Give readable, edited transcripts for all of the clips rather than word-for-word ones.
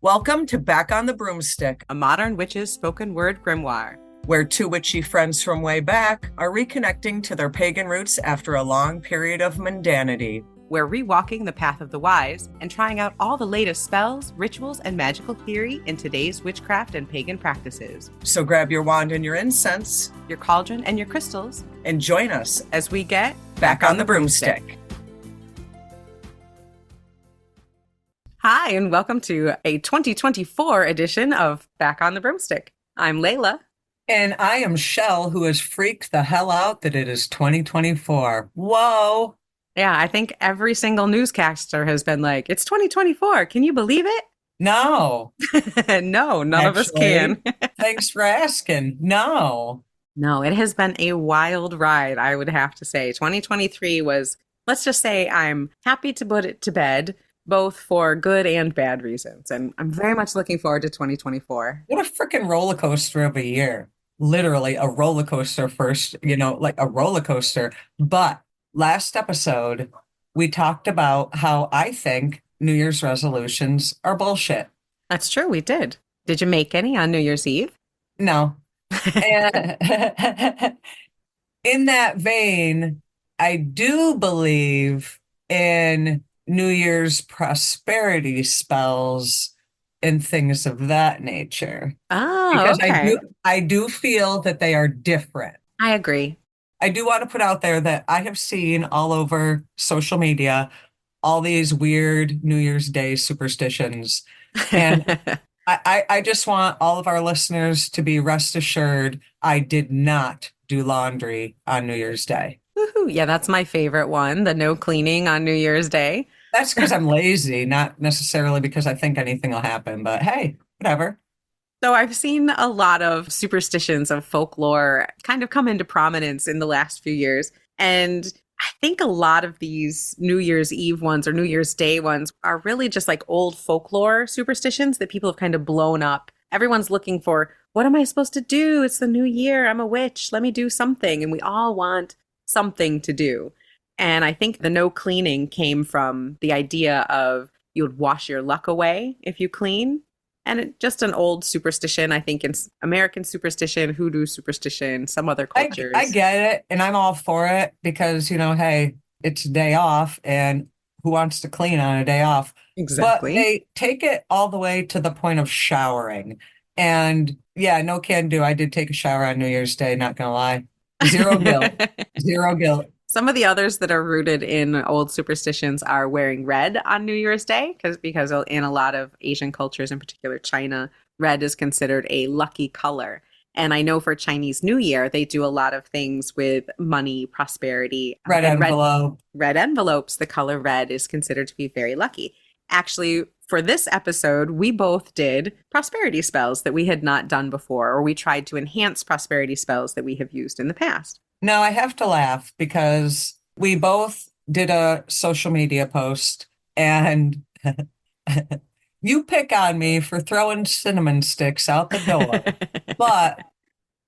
Welcome to Back on the Broomstick, a modern witch's spoken word grimoire, where two witchy friends from way back are reconnecting to their pagan roots after a long period of mundanity. We're rewalking the path of the wise and trying out all the latest spells, rituals, and magical theory in today's witchcraft and pagan practices. So grab your wand and your incense, your cauldron and your crystals, and join us as we get Back on the Broomstick. Hi, and welcome to a 2024 edition of Back on the Broomstick. I'm Laylla. And I am Chelle, who has freaked the hell out that it is 2024. Whoa! Yeah, I think every single newscaster has been like, it's 2024. Can you believe it? No. No, none of us can. Thanks for asking. No. No, it has been a wild ride, I would have to say. 2023 was, let's just say I'm happy to put it to bed, both for good and bad reasons. And I'm very much looking forward to 2024. What a freaking roller coaster of a year. Literally a roller coaster first, like a roller coaster. But last episode, we talked about how I think New Year's resolutions are bullshit. That's true, we did. Did you make any on New Year's Eve? No. And in that vein, I do believe in New Year's prosperity spells and things of that nature. Oh, because okay. I do feel that they are different. I agree. I do want to put out there that I have seen all over social media all these weird New Year's Day superstitions. And I just want all of our listeners to be rest assured I did not do laundry on New Year's Day. Woohoo. Yeah, that's my favorite one, the no cleaning on New Year's Day. That's because I'm lazy, not necessarily because I think anything will happen, but hey, whatever. So I've seen a lot of superstitions of folklore kind of come into prominence in the last few years. And I think a lot of these New Year's Eve ones or New Year's Day ones are really just like old folklore superstitions that people have kind of blown up. Everyone's looking for, what am I supposed to do? It's the new year. I'm a witch. Let me do something. And we all want something to do. And I think the no cleaning came from the idea of you would wash your luck away if you clean. And just an old superstition, I think, in American superstition, hoodoo superstition, some other cultures. I get it. And I'm all for it because, hey, it's a day off and who wants to clean on a day off? Exactly. But they take it all the way to the point of showering. And yeah, no can do. I did take a shower on New Year's Day, not going to lie. Zero guilt. Zero guilt. Some of the others that are rooted in old superstitions are wearing red on New Year's Day, because in a lot of Asian cultures, in particular China, red is considered a lucky color. And I know for Chinese New Year, they do a lot of things with money, prosperity. Red envelope. Red envelopes, the color red is considered to be very lucky. Actually, for this episode, we both did prosperity spells that we had not done before, or we tried to enhance prosperity spells that we have used in the past. No, I have to laugh because we both did a social media post and you pick on me for throwing cinnamon sticks out the door. But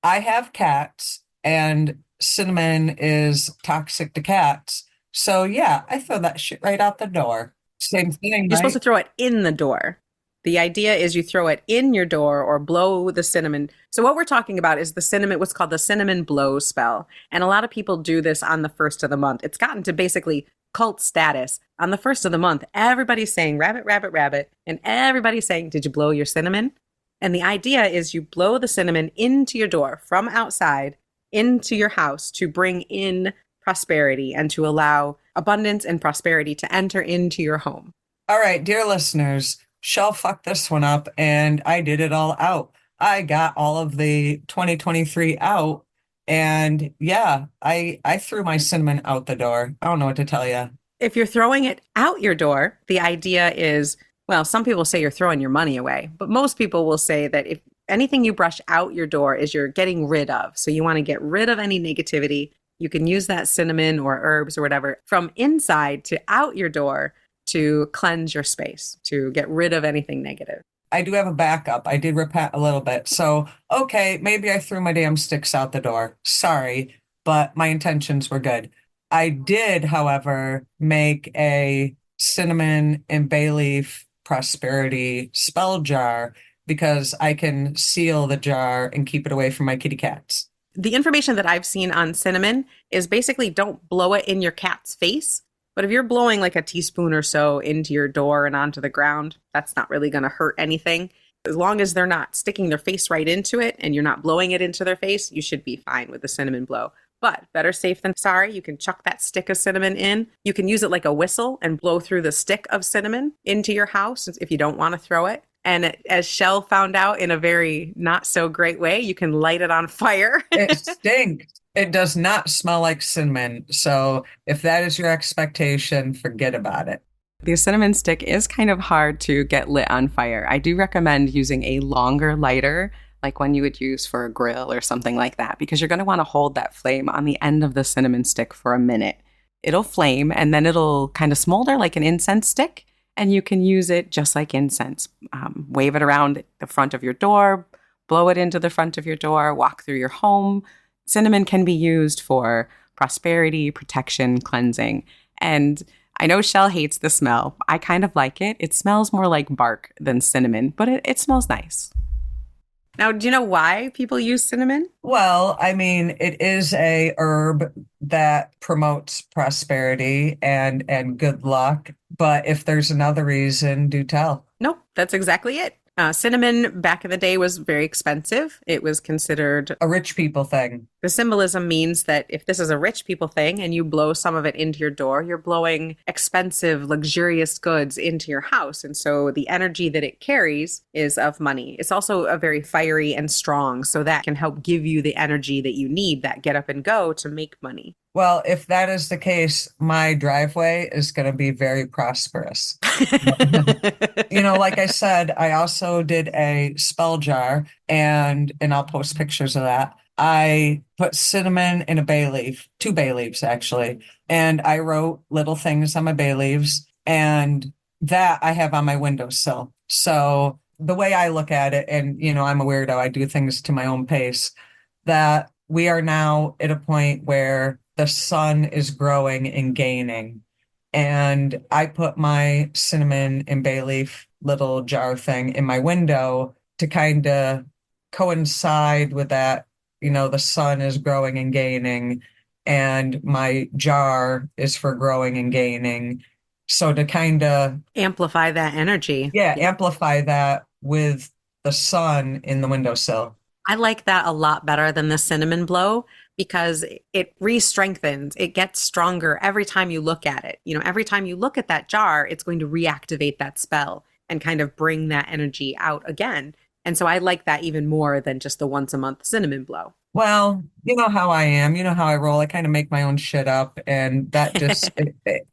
I have cats and cinnamon is toxic to cats. So yeah, I throw that shit right out the door. Same thing. You're supposed to throw it in the door. The idea is you throw it in your door or blow the cinnamon. So what we're talking about is what's called the cinnamon blow spell. And a lot of people do this on the first of the month. It's gotten to basically cult status. On the first of the month, everybody's saying rabbit, rabbit, rabbit. And everybody's saying, did you blow your cinnamon? And the idea is you blow the cinnamon into your door from outside into your house to bring in prosperity and to allow abundance and prosperity to enter into your home. All right, dear listeners, Chelle fucked this one up and I did it all out. I got all of the 2023 out and yeah, I threw my cinnamon out the door. I don't know what to tell you. If you're throwing it out your door, the idea is, well, some people say you're throwing your money away, but most people will say that if anything you brush out your door is you're getting rid of. So you want to get rid of any negativity. You can use that cinnamon or herbs or whatever from inside to out your door to cleanse your space, to get rid of anything negative. I do have a backup. I did repent a little bit. So, okay, maybe I threw my damn sticks out the door. Sorry, but my intentions were good. I did, however, make a cinnamon and bay leaf prosperity spell jar because I can seal the jar and keep it away from my kitty cats. The information that I've seen on cinnamon is basically don't blow it in your cat's face. But if you're blowing like a teaspoon or so into your door and onto the ground, that's not really going to hurt anything. As long as they're not sticking their face right into it and you're not blowing it into their face, you should be fine with the cinnamon blow. But better safe than sorry. You can chuck that stick of cinnamon in. You can use it like a whistle and blow through the stick of cinnamon into your house if you don't want to throw it. And as Chelle found out in a very not so great way, you can light it on fire. It stinks. It does not smell like cinnamon. So if that is your expectation, forget about it. The cinnamon stick is kind of hard to get lit on fire. I do recommend using a longer lighter, like one you would use for a grill or something like that, because you're going to want to hold that flame on the end of the cinnamon stick for a minute. It'll flame and then it'll kind of smolder like an incense stick, and you can use it just like incense. Wave it around the front of your door, blow it into the front of your door, walk through your home. Cinnamon can be used for prosperity, protection, cleansing. And I know Chelle hates the smell. I kind of like it. It smells more like bark than cinnamon, but it smells nice. Now, do you know why people use cinnamon? Well, I mean, it is a herb that promotes prosperity and good luck. But if there's another reason, do tell. Nope, that's exactly it. Cinnamon back in the day was very expensive. It was considered A rich people thing. the symbolism means that if this is a rich people thing and you blow some of it into your door, you're blowing expensive, luxurious goods into your house. And so the energy that it carries is of money. It's also a very fiery and strong, so that can help give you the energy that you need, that get up and go to make money. Well, if that is the case, my driveway is going to be very prosperous. Like I said, I also did a spell jar and I'll post pictures of that. I put cinnamon in a bay leaf, 2 bay leaves actually, and I wrote little things on my bay leaves, and that I have on my windowsill. So the way I look at it, and I'm a weirdo, I do things to my own pace, that we are now at a point where the sun is growing and gaining. And I put my cinnamon and bay leaf little jar thing in my window to kind of coincide with that. The sun is growing and gaining, and my jar is for growing and gaining. So to kind of Amplify that energy. amplify that with the sun in the windowsill. I like that a lot better than the cinnamon blow because it re-strengthens. It gets stronger every time you look at it. Every time you look at that jar, it's going to reactivate that spell and kind of bring that energy out again. And so I like that even more than just the once a month cinnamon blow. Well, you know how I am. You know how I roll. I kind of make my own shit up. And that just,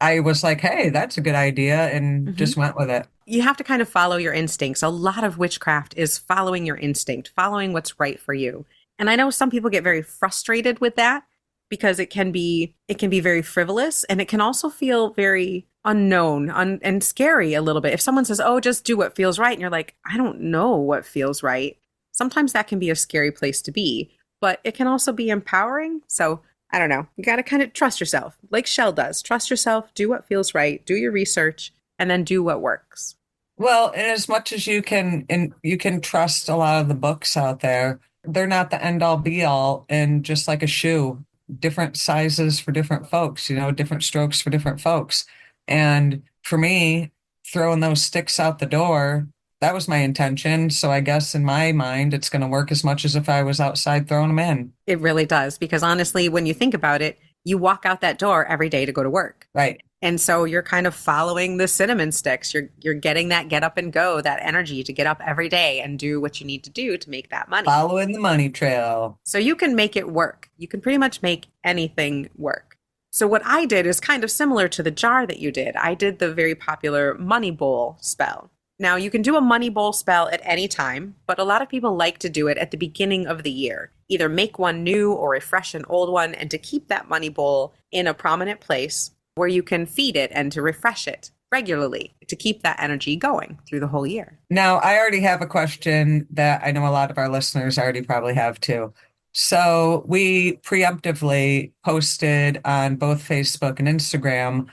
I was like, hey, that's a good idea. And just went with it. You have to kind of follow your instincts. A lot of witchcraft is following your instinct, following what's right for you. And I know some people get very frustrated with that because it can be very frivolous, and it can also feel very unknown and scary a little bit. If someone says, "Oh, just do what feels right," and you're like, "I don't know what feels right." Sometimes that can be a scary place to be, but it can also be empowering. So I don't know. You got to kind of trust yourself, like Chelle does. Trust yourself, do what feels right, do your research, and then do what works. Well, and as much as you can, and you can trust a lot of the books out there, they're not the end all be all. And just like a shoe, different sizes for different folks, different strokes for different folks. And for me, throwing those sticks out the door, that was my intention. So I guess in my mind, it's going to work as much as if I was outside throwing them in. It really does. Because honestly, when you think about it, you walk out that door every day to go to work. Right. And so you're kind of following the cinnamon sticks. You're getting that get up and go, that energy to get up every day and do what you need to do to make that money. Following the money trail. So you can make it work. You can pretty much make anything work. So what I did is kind of similar to the jar that you did. I did the very popular money bowl spell. Now, you can do a money bowl spell at any time, but a lot of people like to do it at the beginning of the year. Either make one new or refresh an old one, and to keep that money bowl in a prominent place where you can feed it and to refresh it regularly to keep that energy going through the whole year. Now, I already have a question that I know a lot of our listeners already probably have too. So we preemptively posted on both Facebook and Instagram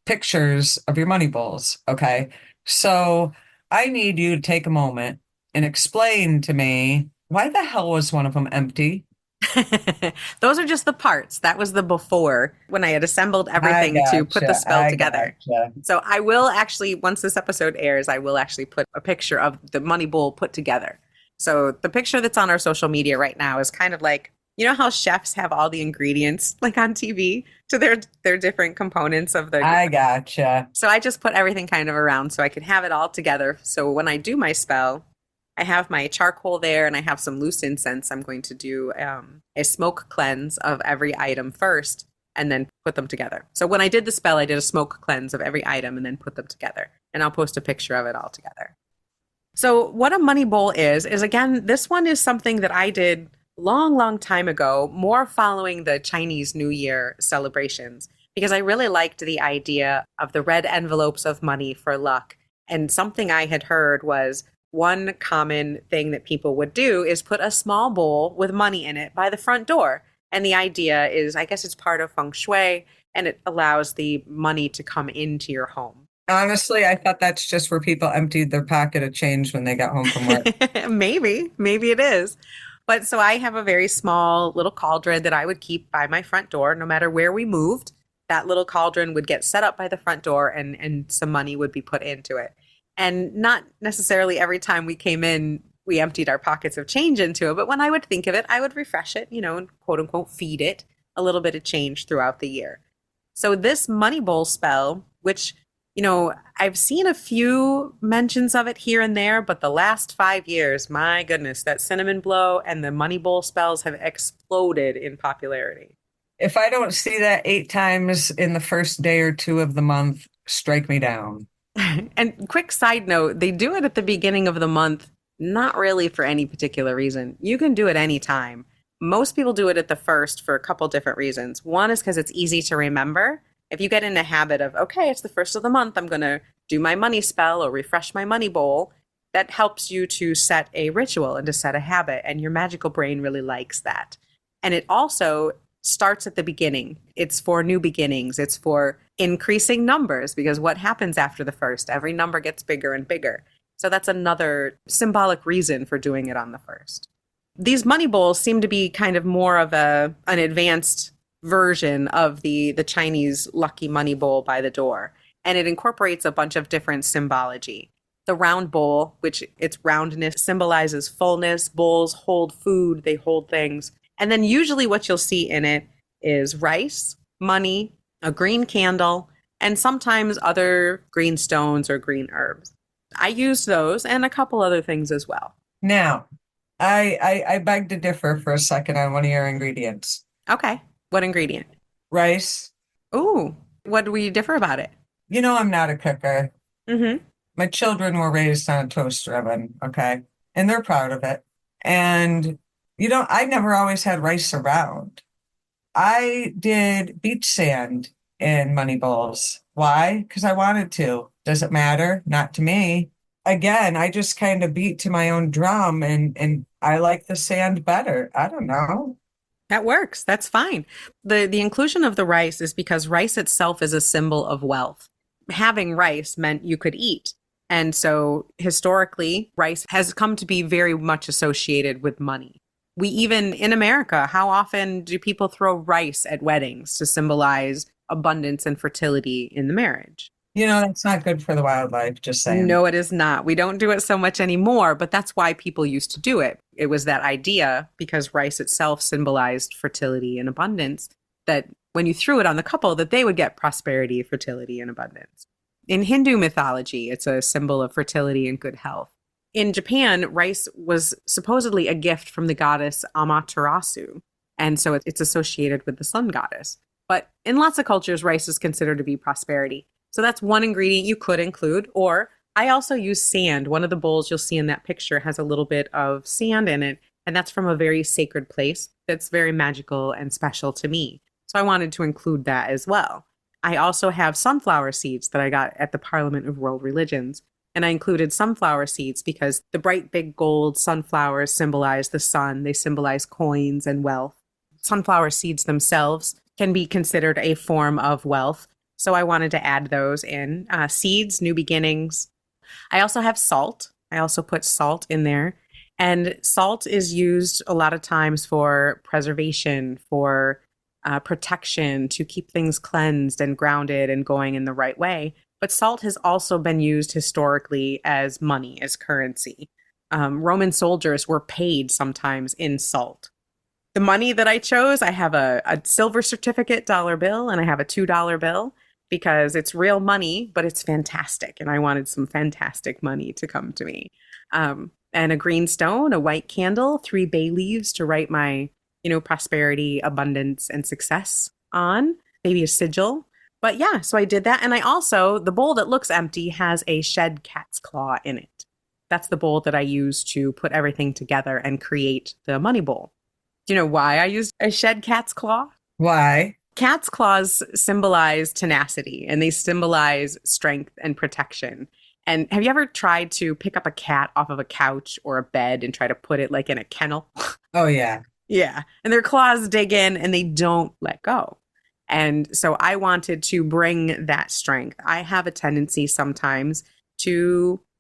pictures of your money bowls. Okay. So I need you to take a moment and explain to me why the hell was one of them empty? Those are just the parts. That was the before when I had assembled I everything to put the gotcha. spell I together. gotcha. So I will actually, once this episode airs, I will actually put a picture of the money bowl put together. So the picture that's on our social media right now is kind of like, you know how chefs have all the ingredients like on TV to their different components of the. I gotcha. So I just put everything kind of around so I could have it all together. So when I do my spell, I have my charcoal there and I have some loose incense. I'm going to do a smoke cleanse of every item first and then put them together. So when I did the spell, I did a smoke cleanse of every item and then put them together. And I'll post a picture of it all together. So what a money bowl is again, this one is something that I did long time ago, more following the Chinese New Year celebrations, because I really liked the idea of the red envelopes of money for luck. And something I had heard was one common thing that people would do is put a small bowl with money in it by the front door. And the idea is, I guess it's part of feng shui and it allows the money to come into your home. Honestly, I thought that's just where people emptied their pocket of change when they got home from work. Maybe it is. But so I have a very small little cauldron that I would keep by my front door no matter where we moved. That little cauldron would get set up by the front door and some money would be put into it. And not necessarily every time we came in, we emptied our pockets of change into it. But when I would think of it, I would refresh it, and quote unquote, feed it a little bit of change throughout the year. So this money bowl spell, which, I've seen a few mentions of it here and there, but the last 5 years, my goodness, that cinnamon blow and the money bowl spells have exploded in popularity. If I don't see that 8 times in the first day or two of the month, strike me down. And quick side note, they do it at the beginning of the month, not really for any particular reason. You can do it anytime. Most people do it at the first for a couple different reasons. One is because it's easy to remember. If you get in a habit of, okay, it's the first of the month, I'm going to do my money spell or refresh my money bowl, that helps you to set a ritual and to set a habit. And your magical brain really likes that. And it also starts at the beginning. It's for new beginnings. It's for increasing numbers, because what happens after the first? Every number gets bigger and bigger. So that's another symbolic reason for doing it on the first. These money bowls seem to be kind of more of an advanced version of the Chinese lucky money bowl by the door. And it incorporates a bunch of different symbology. The round bowl, which its roundness symbolizes fullness. Bowls hold food, they hold things. And then usually what you'll see in it is rice, money, a green candle, and sometimes other green stones or green herbs. I used those and a couple other things as well. Now, I beg to differ for a second on one of your ingredients. Okay. What ingredient? Rice. Ooh, what do we differ about it? I'm not a cooker. Mm-hmm. My children were raised on a toaster oven, okay? And they're proud of it. And I never always had rice around. I did beach sand in money bowls. Why? Because I wanted to. Does it matter? Not to me. Again, I just kind of beat to my own drum and I like the sand better. I don't know. That works. That's fine. The inclusion of the rice is because rice itself is a symbol of wealth. Having rice meant you could eat. And so historically, rice has come to be very much associated with money. We even, in America, how often do people throw rice at weddings to symbolize abundance and fertility in the marriage? That's not good for the wildlife, just saying. No, it is not. We don't do it so much anymore, but that's why people used to do it. It was that idea, because rice itself symbolized fertility and abundance, that when you threw it on the couple, that they would get prosperity, fertility, and abundance. In Hindu mythology, it's a symbol of fertility and good health. In Japan, rice was supposedly a gift from the goddess Amaterasu, and so it's associated with the sun goddess. But in lots of cultures, rice is considered to be prosperity. So that's one ingredient you could include. Or I also use sand. One of the bowls you'll see in that picture has a little bit of sand in it, and that's from a very sacred place that's very magical and special to me. So I wanted to include that as well. I also have sunflower seeds that I got at the Parliament of World Religions. And I included sunflower seeds because the bright big gold sunflowers symbolize the sun. They symbolize coins and wealth. Sunflower seeds themselves can be considered a form of wealth. So I wanted to add those in. Seeds, new beginnings. I also have salt. I also put salt in there. And salt is used a lot of times for preservation, for protection, to keep things cleansed and grounded and going in the right way. But salt has also been used historically as money, as currency. Roman soldiers were paid sometimes in salt. The money that I chose, I have a silver certificate dollar bill and I have a $2 bill because it's real money, but it's fantastic. And I wanted some fantastic money to come to me. And a green stone, a white candle, 3 bay leaves to write my, prosperity, abundance, and success on, maybe a sigil. But yeah, so I did that. And I also, the bowl that looks empty has a shed cat's claw in it. That's the bowl that I use to put everything together and create the money bowl. Do you know why I used a shed cat's claw? Why? Cat's claws symbolize tenacity and they symbolize strength and protection. And have you ever tried to pick up a cat off of a couch or a bed and try to put it like in a kennel? Oh, yeah. Yeah. And their claws dig in and they don't let go. And so I wanted to bring that strength. I have a tendency sometimes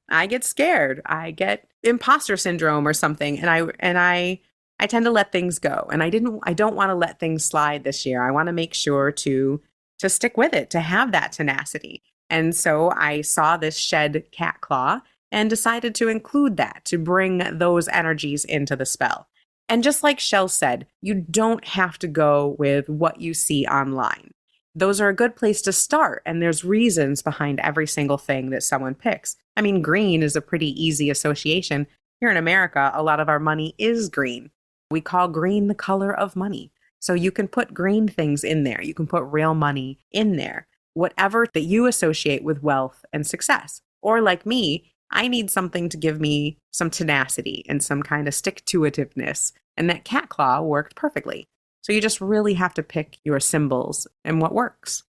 I get scared. I get imposter syndrome or something. And I tend to let things go. And I don't want to let things slide this year. I want to make sure to stick with it, to have that tenacity. And so I saw this shed cat claw and decided to include that, to bring those energies into the spell. And just like Chelle said, you don't have to go with what you see online. Those are a good place to start, and there's reasons behind every single thing that someone picks. I mean, green is a pretty easy association. Here in America, a lot of our money is green. We call green the color of money. So you can put green things in there. You can put real money in there. Whatever that you associate with wealth and success. Or like me, I need something to give me some tenacity and some kind of stick-to-itiveness. And that cat claw worked perfectly. So you just really have to pick your symbols and what works.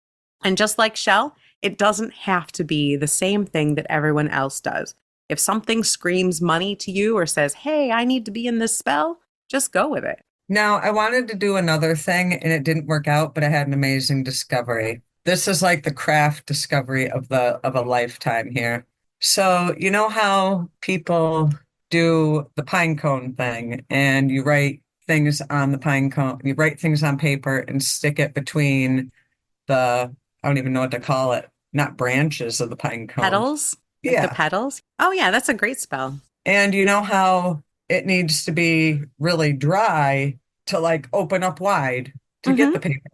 And just like Chelle, it doesn't have to be the same thing that everyone else does. If something screams money to you or says, hey, I need to be in this spell, just go with it. Now, I wanted to do another thing and it didn't work out, but I had an amazing discovery. This is like the craft discovery of a lifetime here. So, you know how people do the pine cone thing and you write things on the pine cone, you write things on paper and stick it between I don't even know what to call it, not branches of the pine cone. Petals? Like Yeah. the petals? Oh, yeah, that's a great spell. And you know how it needs to be really dry to like open up wide to get the paper.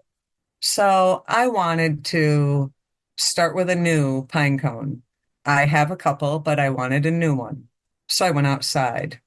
So I wanted to start with a new pine cone. I have a couple, but I wanted a new one. So I went outside.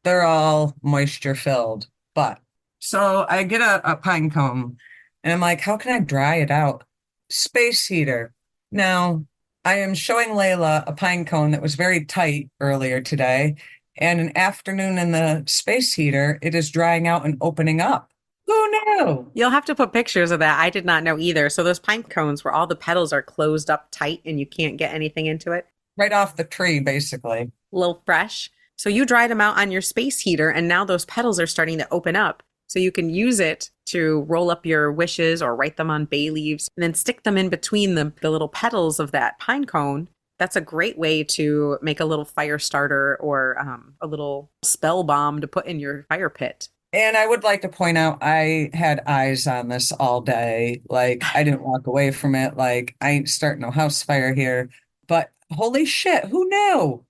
They're all moisture filled, but so I get a pine cone and I'm like, how can I dry it out? Space heater. Now, I am showing Laylla a pine cone that was very tight earlier today, and an afternoon in the space heater, it is drying out and opening up. Who knew? You'll have to put pictures of that. I did not know either. So those pine cones where all the petals are closed up tight and you can't get anything into it. Right off the tree, basically. A little fresh. So you dried them out on your space heater and now those petals are starting to open up. So you can use it to roll up your wishes or write them on bay leaves and then stick them in between the little petals of that pine cone. That's a great way to make a little fire starter or a little spell bomb to put in your fire pit. And I would like to point out, I had eyes on this all day. Like, I didn't walk away from it. Like, I ain't starting no house fire here. But holy shit, who knew?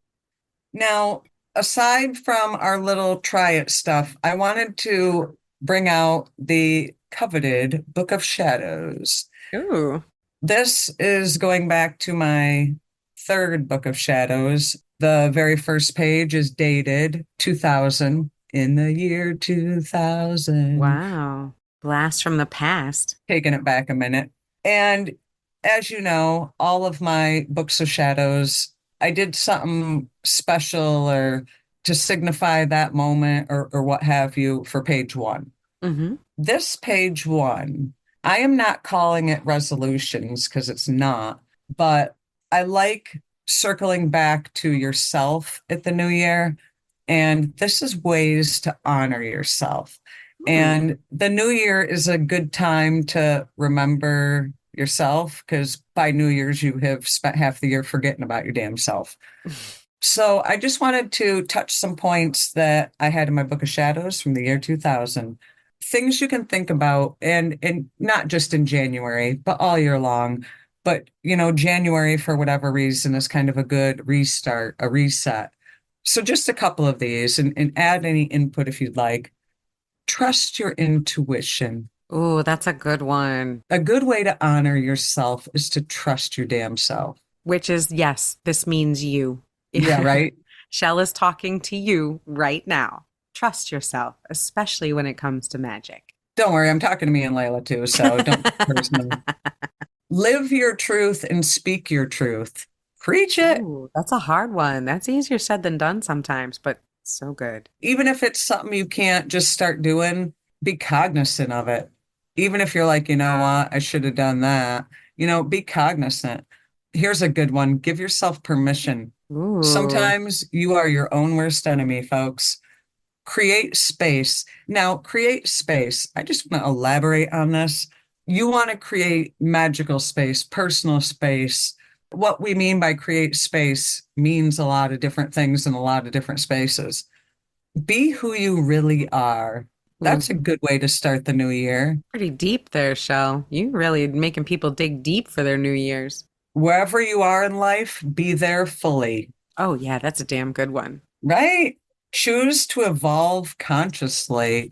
Now, aside from our little try it stuff, I wanted to bring out the coveted Book of Shadows. Ooh. This is going back to my third Book of Shadows. The very first page is dated 2000. In the year 2000. Wow. Blast from the past. Taking it back a minute. And as you know, all of my books of shadows, I did something special or to signify that moment or what have you for page one. Mm-hmm. This page one, I am not calling it resolutions because it's not, but I like circling back to yourself at the new year. And this is ways to honor yourself. And the new year is a good time to remember yourself, because by New Year's, you have spent half the year forgetting about your damn self. So I just wanted to touch some points that I had in my book of shadows from the year 2000. Things you can think about, and not just in January, but all year long. But, January, for whatever reason, is kind of a good restart, a reset. So just a couple of these, and add any input if you'd like. Trust your intuition. Ooh, that's a good one. A good way to honor yourself is to trust your damn self. Which is, yes, this means you. Yeah, right? Chelle is talking to you right now. Trust yourself, especially when it comes to magic. Don't worry, I'm talking to me and Layla too, so don't personally. Live your truth and speak your truth. Preach it. Ooh, that's a hard one. That's easier said than done sometimes, but so good. Even if it's something you can't just start doing, be cognizant of it. Even if you're like, you know what, I should have done that, be cognizant. Here's a good one. Give yourself permission. Ooh. Sometimes you are your own worst enemy, folks. Create space. Now, create space. I just want to elaborate on this. You want to create magical space, personal space. What we mean by create space means a lot of different things in a lot of different spaces. Be who you really are. Ooh, That's a good way to start the new year. pretty deep there, Chelle. You really making people dig deep for their New Year's. Wherever you are in life, be there fully, Oh, yeah, that's a damn good one. right? Choose to evolve consciously.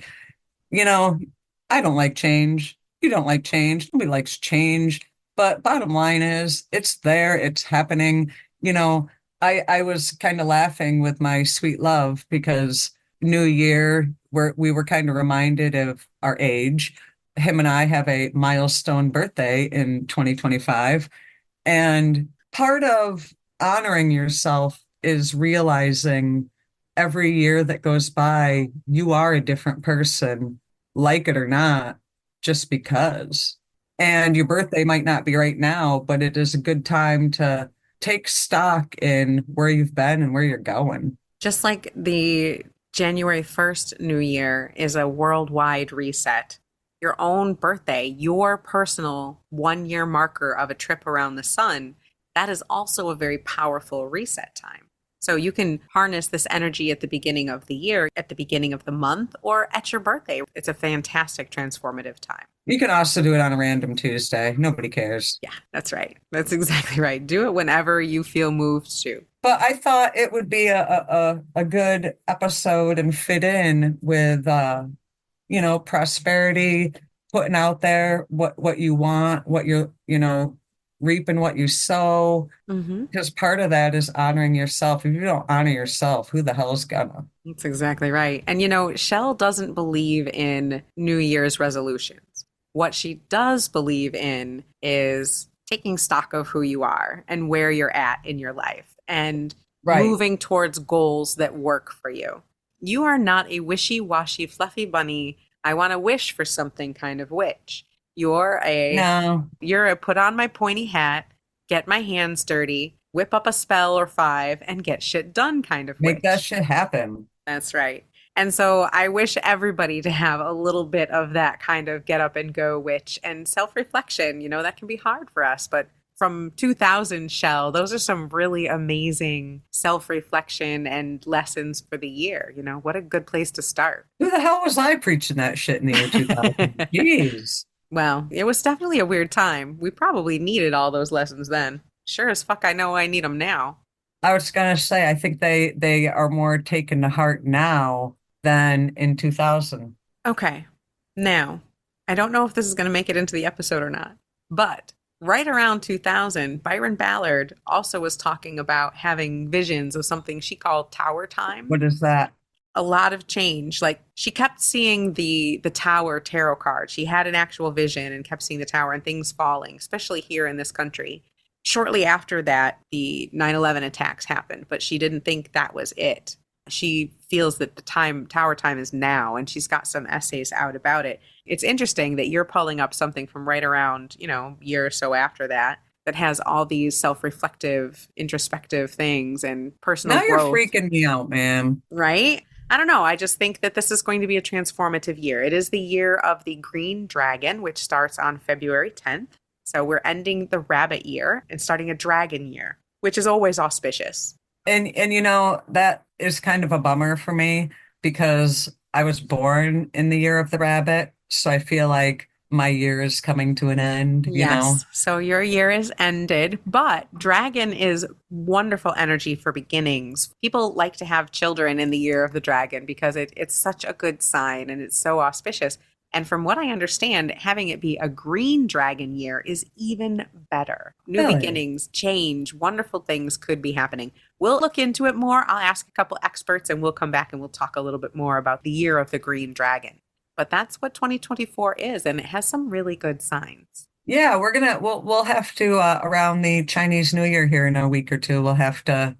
You know, I don't like change. You don't like change. Nobody likes change. But bottom line is, it's there, it's happening. You know, I was kind of laughing with my sweet love because New Year, we were kind of reminded of our age. Him and I have a milestone birthday in 2025. And part of honoring yourself is realizing every year that goes by, you are a different person, like it or not, just because. And your birthday might not be right now, but it is a good time to take stock in where you've been and where you're going. Just like the January 1st New Year is a worldwide reset, your own birthday, your personal 1 year marker of a trip around the sun, that is also a very powerful reset time. So you can harness this energy at the beginning of the year, at the beginning of the month, or at your birthday. It's a fantastic transformative time. You can also do it on a random Tuesday. Nobody cares. Yeah, that's right. That's exactly right. Do it whenever you feel moved to. But I thought it would be a good episode and fit in with prosperity, putting out there what you want, what you're, reaping what you sow. Mm-hmm. Because part of that is honoring yourself. If you don't honor yourself, who the hell's gonna? That's exactly right. And Chelle doesn't believe in New Year's resolutions. What she does believe in is taking stock of who you are and where you're at in your life and Right. moving towards goals that work for you. You are not a wishy-washy, fluffy bunny. I want to wish for something kind of witch. No, You're a put on my pointy hat, get my hands dirty, whip up a spell or five, and get shit done kind of make witch. that shit happen. That's right. And so I wish everybody to have a little bit of that kind of get up and go witch and self-reflection. That can be hard for us, but from 2000 Chelle, those are some really amazing self-reflection and lessons for the year. What a good place to start. Who the hell was I preaching that shit in the year 2000? Jeez. Well, it was definitely a weird time. We probably needed all those lessons then. Sure as fuck, I know I need them now. I was gonna say, I think they are more taken to heart now than in 2000. Okay. Now, I don't know if this is going to make it into the episode or not, but right around 2000, Byron Ballard also was talking about having visions of something she called tower time. What is that? A lot of change. Like she kept seeing the tower tarot card. She had an actual vision and kept seeing the tower and things falling, especially here in this country. Shortly after that, the 9/11 attacks happened, but she didn't think that was it. She feels that tower time is now, and she's got some essays out about it. It's interesting that you're pulling up something from right around, year or so after that has all these self-reflective, introspective things and personal Now you're growth. freaking me out, man. Right? I don't know. I just think that this is going to be a transformative year. It is the year of the green dragon, which starts on February 10th. So we're ending the rabbit year and starting a dragon year, which is always auspicious. And that is kind of a bummer for me because I was born in the year of the rabbit. So I feel like my year is coming to an end. Yes. So your year is ended, but dragon is wonderful energy for beginnings. People like to have children in the year of the dragon because it's such a good sign and it's so auspicious. And from what I understand, having it be a green dragon year is even better. New Really? beginnings, change, wonderful things could be happening. We'll look into it more. I'll ask a couple experts and we'll come back and we'll talk a little bit more about the year of the green dragon. But that's what 2024 is, and it has some really good signs. Yeah, we'll have to around the Chinese New Year here in a week or two, we'll have to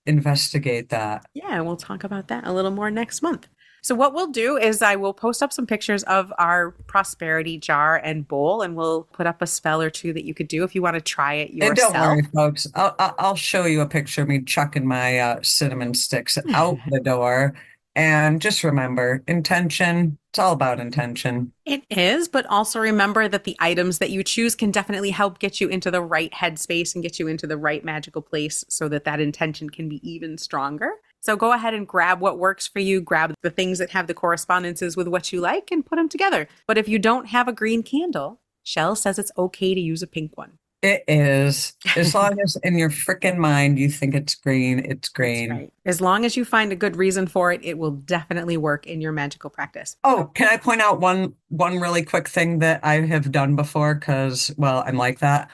investigate that. Yeah, we'll talk about that a little more next month. So what we'll do is I will post up some pictures of our prosperity jar and bowl, and we'll put up a spell or two that you could do if you want to try it And don't yourself. worry, folks. I'll show you a picture of me chucking my cinnamon sticks out the door. And just remember, intention. It's all about intention. It is, but also remember that the items that you choose can definitely help get you into the right headspace and get you into the right magical place so that that intention can be even stronger. So go ahead and grab what works for you, grab the things that have the correspondences with what you like and put them together. But if you don't have a green candle, Chelle says it's okay to use a pink one. It is. As long as in your freaking mind you think it's green, it's green. That's right. As long as you find a good reason for it, it will definitely work in your magical practice. Oh, can I point out one really quick thing that I have done before? Because, well, I'm like that.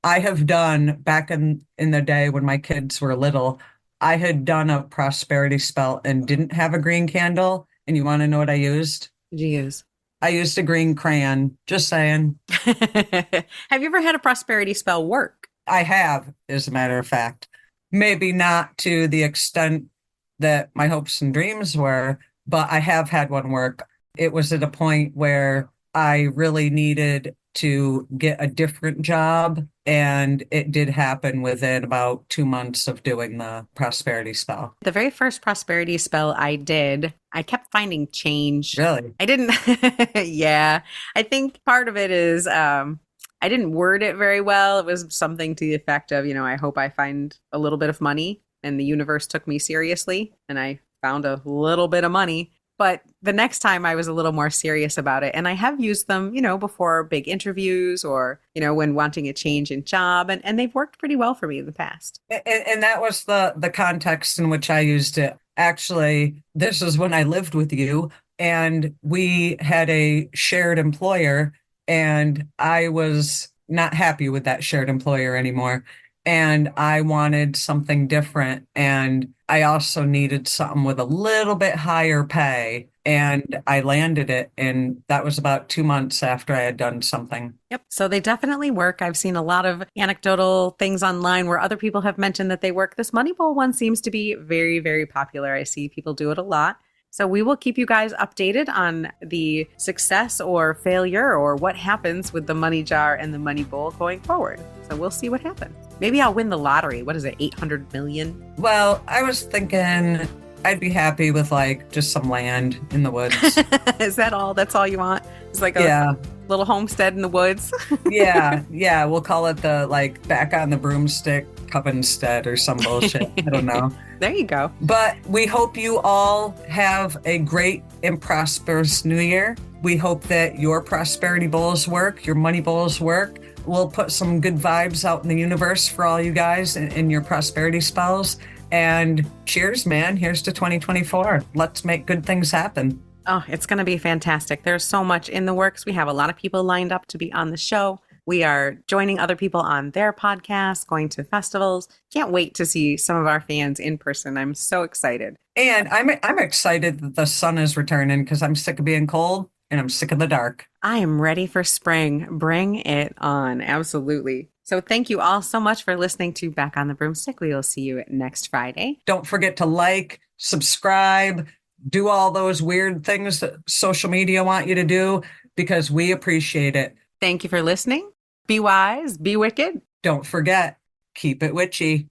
I have done back in the day when my kids were little, I had done a prosperity spell and didn't have a green candle. And you want to know what I used? What did you use? I used a green crayon. Just saying. Have you ever had a prosperity spell work? I have, as a matter of fact. Maybe not to the extent that my hopes and dreams were, but I have had one work. It was at a point where I really needed to get a different job, and it did happen within about 2 months of doing the prosperity spell. The very first prosperity spell I did, I kept finding change. Really? I didn't, yeah. I think part of it is I didn't word it very well. It was something to the effect of, I hope I find a little bit of money and the universe took me seriously and I found a little bit of money. But the next time I was a little more serious about it. And I have used them, before big interviews or, when wanting a change in job. And they've worked pretty well for me in the past. And that was the context in which I used it. Actually, this is when I lived with you and we had a shared employer and I was not happy with that shared employer anymore. And I wanted something different. And I also needed something with a little bit higher pay. And I landed it. And that was about 2 months after I had done something. Yep. So they definitely work. I've seen a lot of anecdotal things online where other people have mentioned that they work. This Money Bowl one seems to be very, very popular. I see people do it a lot. So we will keep you guys updated on the success or failure or what happens with the money jar and the money bowl going forward. So we'll see what happens. Maybe I'll win the lottery. What is it? 800 million? Well, I was thinking I'd be happy with just some land in the woods. Is that all? That's all you want? It's like a little homestead in the woods. Yeah. We'll call it the back on the broomstick Covenstead or some bullshit. I don't know. There you go. But we hope you all have a great and prosperous new year. We hope that your prosperity bowls work, your money bowls work. We'll put some good vibes out in the universe for all you guys in your prosperity spells. And cheers, man. Here's to 2024. Let's make good things happen. Oh, it's going to be fantastic. There's so much in the works. We have a lot of people lined up to be on the show. We are joining other people on their podcasts, going to festivals. Can't wait to see some of our fans in person. I'm so excited. And I'm excited that the sun is returning because I'm sick of being cold and I'm sick of the dark. I am ready for spring. Bring it on. Absolutely. So thank you all so much for listening to Back on the Broomstick. We will see you next Friday. Don't forget to subscribe, do all those weird things that social media want you to do because we appreciate it. Thank you for listening. Be wise, be wicked. Don't forget, keep it witchy.